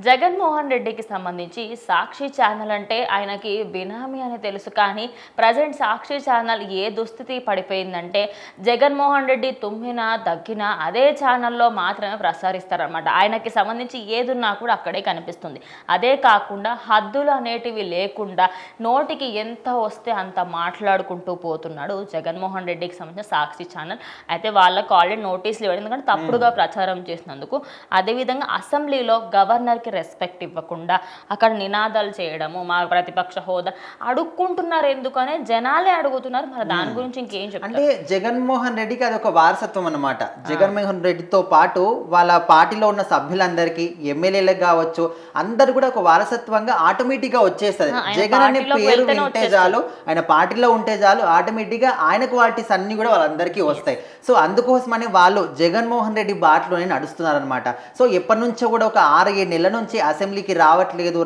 జగన్మోహన్ రెడ్డికి సంబంధించి సాక్షి ఛానల్ అంటే ఆయనకి బినామీ అని తెలుసు. కానీ ప్రజెంట్ సాక్షి ఛానల్ ఏ దుస్థితి పడిపోయిందంటే జగన్మోహన్ రెడ్డి తుమ్మినా దగ్గినా అదే ఛానల్లో మాత్రమే ప్రసారిస్తారనమాట. ఆయనకి సంబంధించి ఏదున్నా కూడా అక్కడే కనిపిస్తుంది. అదే కాకుండా హద్దులు అనేటివి లేకుండా నోటికి ఎంత వస్తే అంత మాట్లాడుకుంటూ పోతున్నాడు జగన్మోహన్ రెడ్డికి సంబంధించిన సాక్షి ఛానల్. అయితే వాళ్ళకు ఆల్రెడీ నోటీసులు ఇవ్వడం, ఎందుకంటే తప్పుడుగా ప్రచారం చేసినందుకు. అదేవిధంగా అసెంబ్లీలో గవర్నర్కి రెస్పెక్ట్ ఇవ్వకుండా అక్కడ నినాదాలు చేయడము, మా ప్రతిపక్ష హోదా అడుక్కుంటున్నారు. ఎందుకనే జనాలే అడుగుతున్నారు. మరి దాని గురించి ఇంకేం చెప్తారు? అంటే జగన్మోహన్ రెడ్డికి అది ఒక వారసత్వం అన్నమాట. జగన్మోహన్ రెడ్డితో పాటు వాళ్ళ పార్టీలో ఉన్న సభ్యులందరికీ, ఎమ్మెల్యేలకు కావచ్చు, అందరు కూడా ఒక వారసత్వంగా ఆటోమేటిక్ గా వచ్చేస్తుంది. జగన్ అనే పేరు వింటే చాలు, ఆయన పార్టీలో ఉంటే చాలు, ఆటోమేటిక్ గా ఆయన క్వాలిటీస్ అన్ని కూడా వాళ్ళందరికీ వస్తాయి. సో అందుకోసమని వాళ్ళు జగన్మోహన్ రెడ్డి బాటలోనే నడుస్తున్నారు అనమాట. సో ఎప్పటి నుంచో కూడా ఒక 6-7 నెలల నుంచి అసెంబ్లీకి రావట్లేదు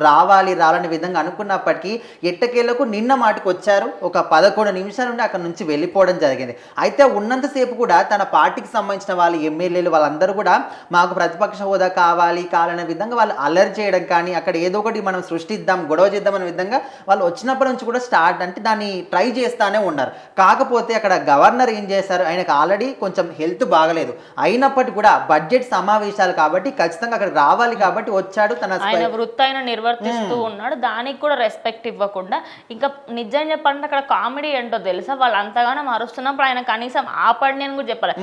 రావాలనే విధంగా అనుకున్నప్పటికీ ఎట్టకేలకు నిన్న మాటికి వచ్చారు. ఒక 11 నిమిషాల నుండి అక్కడ నుంచి వెళ్ళిపోవడం జరిగింది. అయితే ఉన్నంతసేపు కూడా తన పార్టీకి సంబంధించిన వాళ్ళు, ఎమ్మెల్యేలు వాళ్ళందరూ కూడా మాకు ప్రతిపక్ష హోదా కావాలనే విధంగా వాళ్ళు అల్లరి చేయడం కానీ, అక్కడ ఏదో ఒకటి మనం సృష్టిద్దాం, గొడవ చేద్దాం అనే విధంగా వాళ్ళు వచ్చినప్పటి నుంచి కూడా అంటే దాన్ని ట్రై చేస్తానే ఉన్నారు. కాకపోతే అక్కడ గవర్నర్ ఏం చేశారు, ఆయనకు ఆల్రెడీ కొంచెం హెల్త్ బాగలేదు. అయినప్పటికీ కూడా బడ్జెట్ సమావేశాలు కాబట్టి ఖచ్చితంగా అక్కడ రావాలి కాబట్టి వచ్చాడు. ఆయన వృత్తి ఆయన నిర్వర్తిస్తూ ఉన్నాడు. దానికి కూడా రెస్పెక్ట్ ఇవ్వకుండా, ఇంకా నిజం చెప్పాలంటే అక్కడ కామెడీ ఏంటో తెలుసా, వాళ్ళు అంతగానో మరుస్తున్నప్పుడు ఆయన కనీసం ఆపండి అని కూడా చెప్పాలి.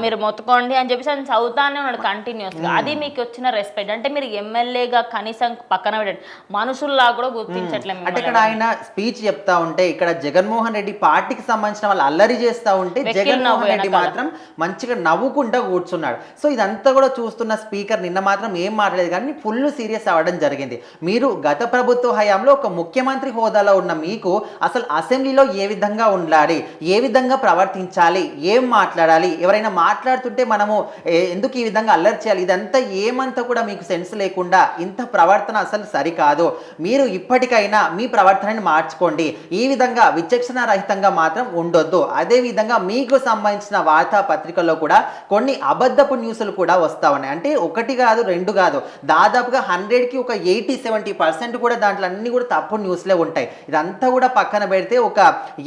మీరు మొత్తుకోండి అని చెప్పేసి ఆయన చదువుతానే ఉన్నాడు కంటిన్యూస్ గా. అది మీకు వచ్చిన రెస్పెక్ట్. అంటే మీరు ఎమ్మెల్యేగా కనీసం పక్కన పెట్టండి, మనుషుల్లా కూడా గుర్తించట్లేదు. అంటే ఇక్కడ ఆయన స్పీచ్ చెప్తా ఉంటే, ఇక్కడ జగన్మోహన్ రెడ్డి పార్టీకి సంబంధించిన వాళ్ళు అల్లరి చేస్తా ఉంటే జగన్మోహన్ రెడ్డి మాత్రం మంచిగా నవ్వుకుంటా కూర్చున్నాడు. సో ఇదంతా కూడా చూస్తున్న స్పీకర్ నిన్న మాత్రం ఏం మాట్లాడలేదు, కానీ ఫుల్ సీరియస్ అవ్వడం జరిగింది. మీరు గత ప్రభుత్వ హయాంలో ఒక ముఖ్యమంత్రి హోదాలో ఉన్న మీకు అసలు అసెంబ్లీలో ఏ విధంగా ఉండాలి, ఏ విధంగా ప్రవర్తించాలి, ఏం మాట్లాడాలి, ఎవరైనా మాట్లాడుతుంటే మనము ఎందుకు ఈ విధంగా అల్లరి చేయాలి, ఇదంతా ఏమంతా కూడా మీకు సెన్స్ లేకుండా ఇంత ప్రవర్తన అసలు సరికాదు. మీరు ఇప్పటికైనా మీ ప్రవర్తనని మార్చుకోండి. ఈ విధంగా విచక్షణ రహితంగా మాత్రం ఉండొద్దు. అదేవిధంగా మీకు సంబంధించిన వార్తాపత్రికల్లో కూడా కొన్ని అబద్ధపు న్యూస్లు కూడా వస్తా ఉన్నాయి. అంటే ఒకటి కాదు, రెండు కాదు, దాదాపుగా 100కి ఒక 80-70% కూడా దాంట్లో అన్ని కూడా తప్పు న్యూస్లే ఉంటాయి. ఇదంతా కూడా పక్కన పెడితే ఒక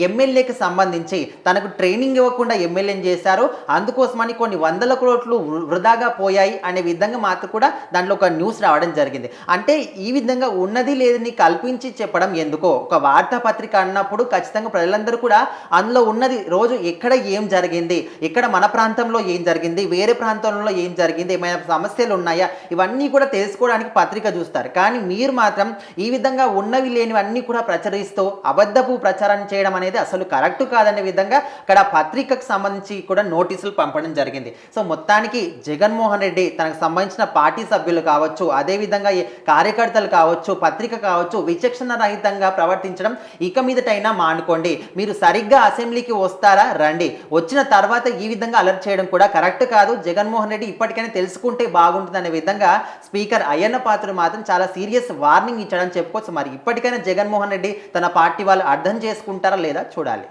ఎమ్మెల్యేకి సంబంధించి తనకు ట్రైనింగ్ ఇవ్వకుండా ఎమ్మెల్యేని చేశారు, అందుకోసమని కొన్ని 100 కోట్లు వృధాగా పోయాయి అనే విధంగా మాత్రం కూడా దాంట్లో ఒక న్యూస్ రావడం జరిగింది. అంటే ఈ విధంగా ఉన్నది లేదని కల్పించి చెప్పడం ఎందుకో. ఒక వార్తాపత్రిక అన్నప్పుడు ఖచ్చితంగా ప్రజలందరూ కూడా అందులో ఉన్నది రోజు ఎక్కడ ఏం జరిగింది, ఇక్కడ మన ప్రాంతంలో ఏం జరిగింది, వేరే ప్రాంతంలో ఏం జరిగింది, ఏమైనా సమస్యలు ఉన్నాయా, ఇవన్నీ కూడా తెలుసుకోవడానికి పత్రిక చూస్తారు. కానీ మీరు మాత్రం ఈ విధంగా ఉన్నవి లేనివన్నీ కూడా ప్రచురిస్తూ అబద్ధపు ప్రచారం చేయడం అనేది అసలు కరెక్ట్ కాదనే విధంగా ఇక్కడ పత్రికకు సంబంధించి కూడా నోటీసులు పంపడం జరిగింది. సో మొత్తానికి జగన్మోహన్ రెడ్డి తనకు సంబంధించిన పార్టీ సభ్యులు కావచ్చు, అదేవిధంగా కార్యకర్తలు కావచ్చు, పత్రిక కావచ్చు, విచక్షణ రహితంగా ప్రవర్తించడం ఇక మీదటైనా మానుకోండి. మీరు సరిగ్గా అసెంబ్లీకి వస్తారా, రండి. వచ్చిన తర్వాత ఈ విధంగా అలర్ట్ చేయడం కూడా కరెక్ట్ కాదు. జగన్మోహన్ రెడ్డి ఇప్పటికైనా తెలుసుకుంటే బాగుంటుందనే విధంగా స్పీకర్ అయ్యన్న పాత్రుడు మాత్రం చాలా సీరియస్ వార్నింగ్ ఇచ్చాడని చెప్పుకోవచ్చు. మరి ఇప్పటికైనా జగన్మోహన్ రెడ్డి తన పార్టీ వాళ్ళు అర్థం చేసుకుంటారా లేదా చూడాలి.